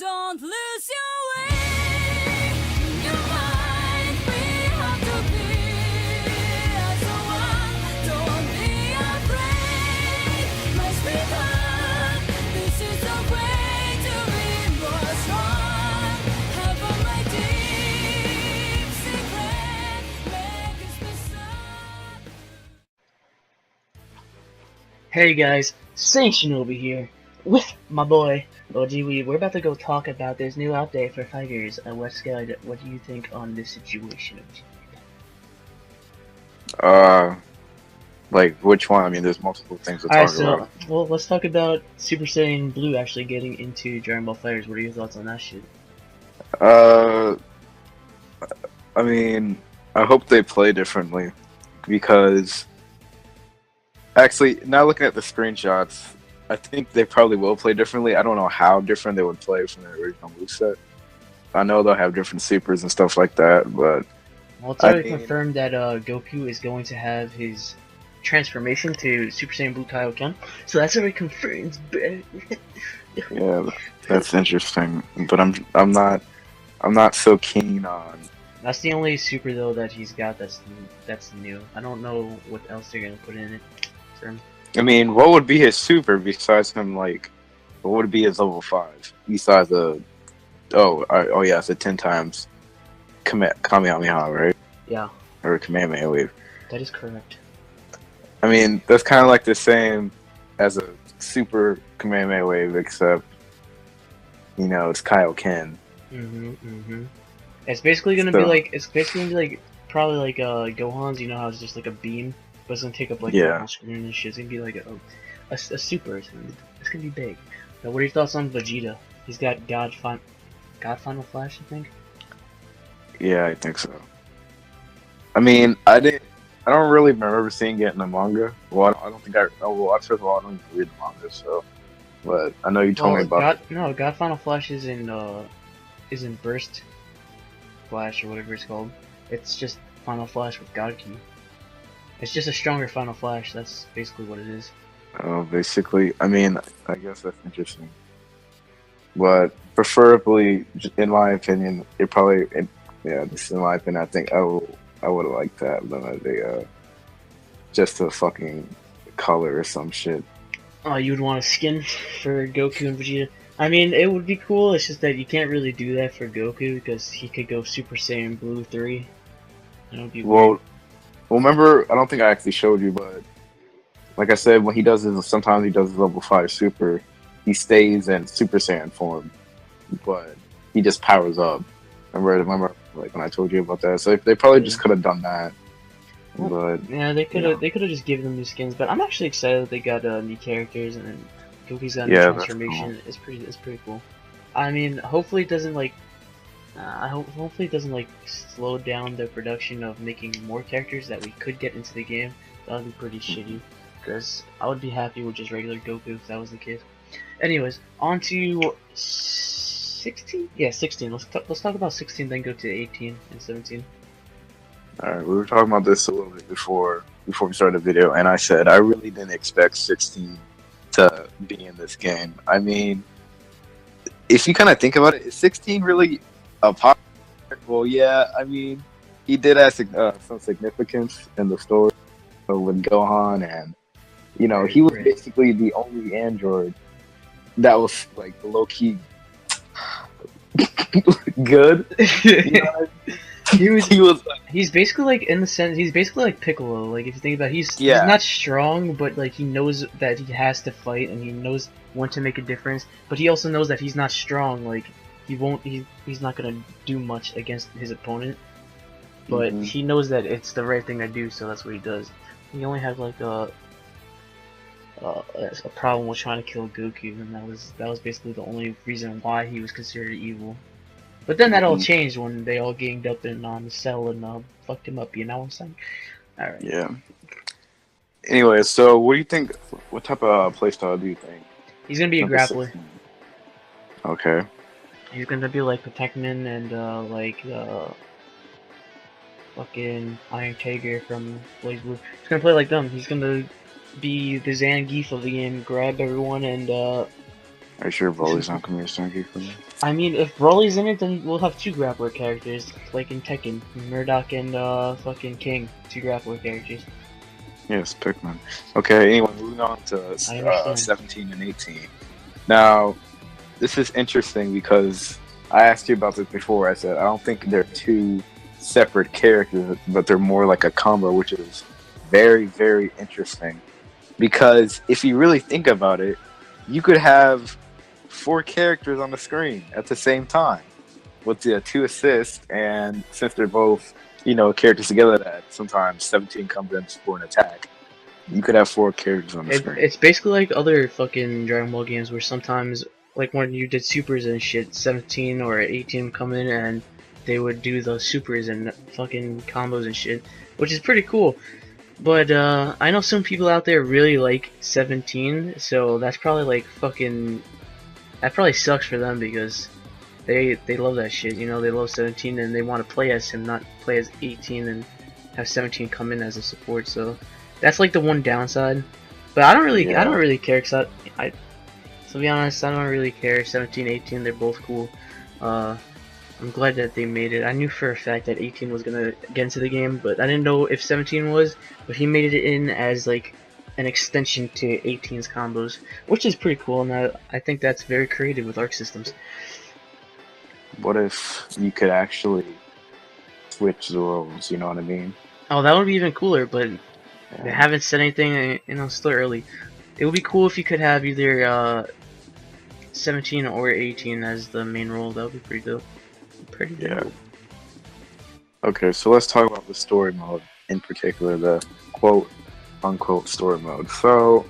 Don't lose your way. Your mind free how to be as a one. Don't be afraid, my sweetheart. This is the way to be more strong. Have a my deep secret. Make us be. Hey guys, Saint Shinobi here with my boy OG Weeb. We're about to go talk about this new update for Fighters. What do you think on this situation? Like which one? I mean, there's multiple things to Alright, talk so about. well, let's talk about Super Saiyan Blue actually getting into Dragon Ball Fighters. What are your thoughts on that shit? Uh, I mean, I hope they play differently because actually, now looking at the screenshots, I think they probably will play differently. I don't know how different they would play from the original moveset. I know they'll have different supers and stuff like that, but Well, it's I already mean, confirmed that Goku is going to have his transformation to Super Saiyan Blue Kaioken. So that's already confirmed. yeah, that's interesting. But I'm not so keen on. That's the only super though that he's got that's new. I don't know what else they're gonna put in it for him. I mean, what would be his super besides him? Like, what would be his level 5 besides the? Oh yeah, it's a 10 times Kamehameha, right? Yeah, Or Kamehameha wave. that is correct. I mean, that's kind of like the same as a super Kamehameha wave, except it's Kaioken. It's basically gonna be So like probably like Gohan's. You know how it's just like a beam, but it's gonna take up like the yeah, whole screen and shit. It's gonna be like a super. It's gonna be big. Now, what are your thoughts on Vegeta? He's got God Final Flash, I think. yeah, I think so. I mean, I don't really remember seeing it in the manga. Well, I don't think I. Oh, well, first of all, I don't even read the manga, so. But I know you told me about it. God Final Flash is in Burst Flash or whatever it's called. It's just Final Flash with God Key. It's just a stronger Final Flash. That's basically what it is. Basically, I mean, I guess that's interesting. But preferably, in my opinion, yeah, this is in my opinion. I think I would have liked that than just a fucking color or some shit. Oh, you would want a skin for Goku and Vegeta. I mean, it would be cool. It's just that you can't really do that for Goku because he could go Super Saiyan Blue 3. That would be weird. Well, remember, I don't think I actually showed you, but like I said, when he does sometimes he does his level 5 super, he stays in Super Saiyan form, but he just powers up. Remember, like when I told you about that. So they probably just could have done that. Well, But yeah, they could have just given them new skins. But I'm actually excited that they got new characters and then Goku's got a new yeah, that's transformation. cool. It's pretty cool. I mean, hopefully it doesn't like. Hopefully it doesn't like slow down the production of making more characters that we could get into the game. That would be pretty shitty. Because I would be happy with just regular Goku if that was the case. Anyways, on to 16. Yeah, 16. Let's talk about 16, then go to 18 and 17. All right, we were talking about this a little bit before we started the video, and I said I really didn't expect 16 to be in this game. I mean, if you kind of think about it, is 16 really a pop? Well, yeah. I mean, he did have some significance in the story with Gohan, and he was basically the only android that was like low key good. He's basically like in the sense he's basically like Piccolo. Like if you think about it, he's not strong, but like he knows that he has to fight and he knows when to make a difference. But he also knows that he's not strong. Like he's not gonna do much against his opponent. But he knows that it's the right thing to do, so that's what he does. He only had like a problem with trying to kill Goku, and that was basically the only reason why he was considered evil. But then that all changed when they all ganged up in on the cell and fucked him up. You know what I'm saying? All right. Yeah. Anyway, so what do you think? What type of playstyle do you think? He's gonna be a grappler. Okay. He's gonna be like Protectman and fucking Iron Tiger from Blaze Blue. He's gonna play like them. He's gonna be the Zangief of the game, grab everyone and Are you sure Broly's not coming to Snarky for me? I mean, if Broly's in it, then we'll have 2 grappler characters, like in Tekken. Murdoch and fucking King. 2 grappler characters. Yes, Pikmin. Okay, anyway, moving on to I understand. 17 and 18. Now, this is interesting because I asked you about this before. I said I don't think they're 2 separate characters, but they're more like a combo, which is very, very interesting. Because if you really think about it, you could have 4 characters on the screen at the same time with the 2 assists, and since they're both, characters together that sometimes 17 comes in for an attack, you could have 4 characters on the screen. It's basically like other fucking Dragon Ball games where sometimes, like when you did supers and shit, 17 or 18 come in and they would do the supers and fucking combos and shit, which is pretty cool. But I know some people out there really like 17, so that's probably like fucking, that probably sucks for them because they love that shit, they love 17 and they want to play as him, not play as 18 and have 17 come in as a support. So that's like the one downside. But I don't really care, cause I to be honest, I don't really care. 17, 18, they're both cool. I'm glad that they made it. I knew for a fact that 18 was gonna get into the game, but I didn't know if 17 was. But he made it in as like an extension to 18's combos, which is pretty cool, and I think that's very creative with arc systems. What if you could actually switch the roles? You know what I mean? Oh, that would be even cooler, but Yeah. they haven't said anything, still early. It would be cool if you could have either 17 or 18 as the main role. That would be pretty dope. Pretty dope. Yeah. Okay, so let's talk about the story mode in particular, the quote-unquote story mode. So,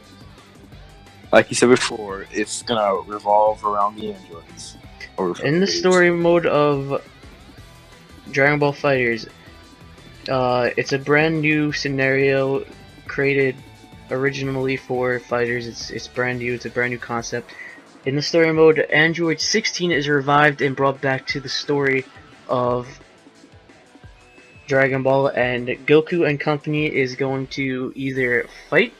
like you said before, it's gonna revolve around the androids. In the story mode of Dragon Ball FighterZ, it's a brand new scenario created originally for fighters. It's brand new. It's a brand new concept. In the story mode, Android 16 is revived and brought back to the story of Dragon Ball, and Goku and company is going to either fight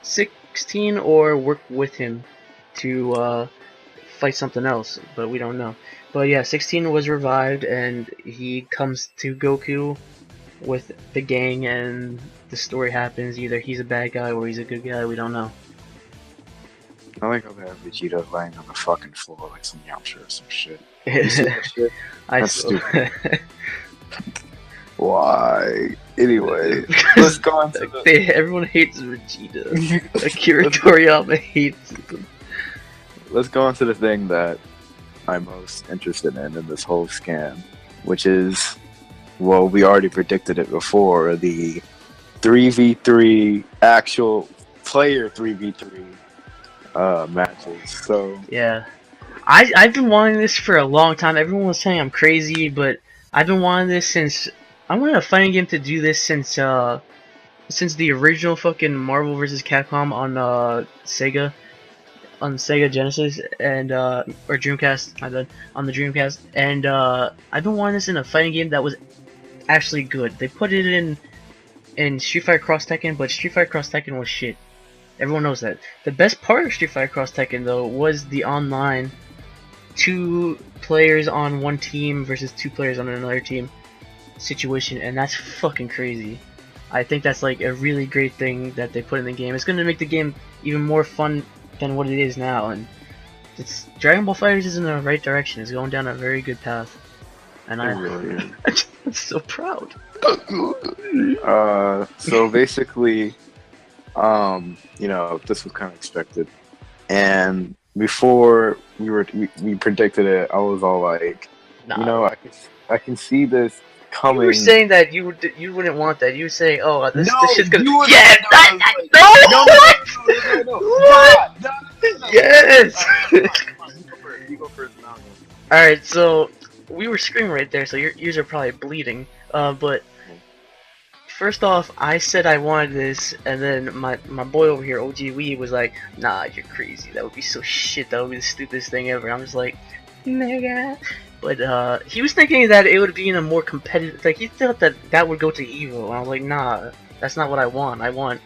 16 or work with him to fight something else, but we don't know. But yeah, 16 was revived and he comes to Goku with the gang and the story happens. Either he's a bad guy or he's a good guy, we don't know. I like how they have Vegeta laying on the fucking floor like some Yamcha or some shit. You see that shit? That's stupid. Why? Anyway, let's go on to everyone hates Vegeta. Akira Toriyama hates him. Let's go on to the thing that I'm most interested in this whole scam, which is, well, we already predicted it before, the 3v3 actual player 3v3 matches. So yeah, I've been wanting this for a long time. Everyone was saying I'm crazy, but I've been wanting this since I wanted a fighting game to do this since the original fucking Marvel vs. Capcom on Sega Genesis and or Dreamcast. My bad, on the Dreamcast. And I've been wanting this in a fighting game that was actually good. They put it in Street Fighter Cross Tekken, but Street Fighter Cross Tekken was shit. Everyone knows that. The best part of Street Fighter Cross Tekken though was the online 2 players on one team versus 2 players on another team situation, and that's fucking crazy. I think that's like a really great thing that they put in the game. It's gonna make the game even more fun than what it is now, and it's Dragon Ball FighterZ is in the right direction. It's going down a very good path, and I'm so proud. So basically, this was kind of expected, and before we predicted it, I was all like, Nah. I can see this coming. You were saying that you wouldn't want that. You would say, "Oh, this shit's gonna." You were Yes, no. Yes. You go first now. All right, so we were screaming right there, so your ears are probably bleeding. But first off, I said I wanted this, and then my boy over here, OG Wee, was like, "Nah, you're crazy. That would be so shit. That would be the stupidest thing ever." I'm just like, "Nigga." But he was thinking that it would be in a more competitive. Like he thought that would go to Evo. And I was like, "Nah, that's not what I want. I want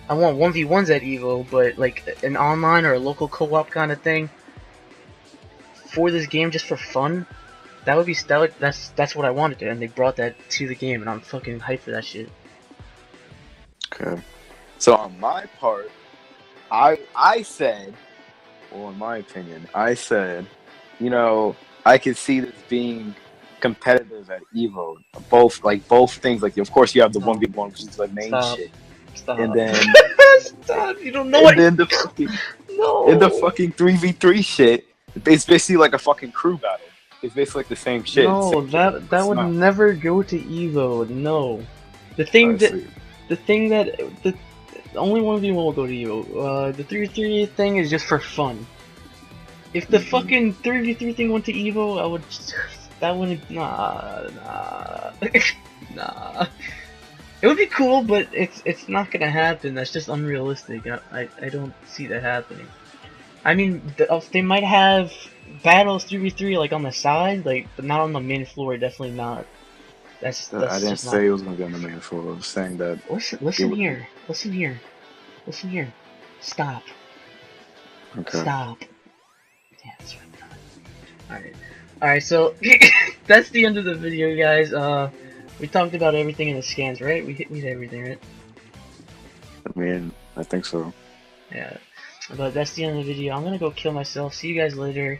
1v1s at Evo, but like an online or a local co-op kind of thing." for this game just for fun, that's what I wanted, and they brought that to the game, and I'm fucking hyped for that shit. Okay. So on my part, I said, well, in my opinion, I said, you know, I could see this being competitive at Evo. Both things. Like, of course, you have the No. 1v1, which is the main Stop. shit, Stop. and then Stop. You don't know what. and then the fucking No. and the fucking 3v3 shit. It's basically like a fucking crew battle. It's basically like the same shit. No, same shit. that It's would not. never go to Evo. No. The I thing that see. the only 1v1 will go to Evo. The 3v3 thing is just for fun. If the fucking 3v3 thing went to Evo, I would. That wouldn't. Nah. Nah. It would be cool, but it's not gonna happen. That's just unrealistic. I don't see that happening. I mean, they might have battles 3v3 like on the side, like, but not on the main floor. Definitely not. That's I didn't just say not. it was gonna be on the main floor. I was saying that. Listen would- here. Listen here. Listen here. Stop. Okay. Stop. Damn, that's right. Alright. Alright, so that's the end of the video, guys. We talked about everything in the scans, right? We hit everything, right? I mean, I think so. Yeah. But that's the end of the video. I'm gonna go kill myself. See you guys later.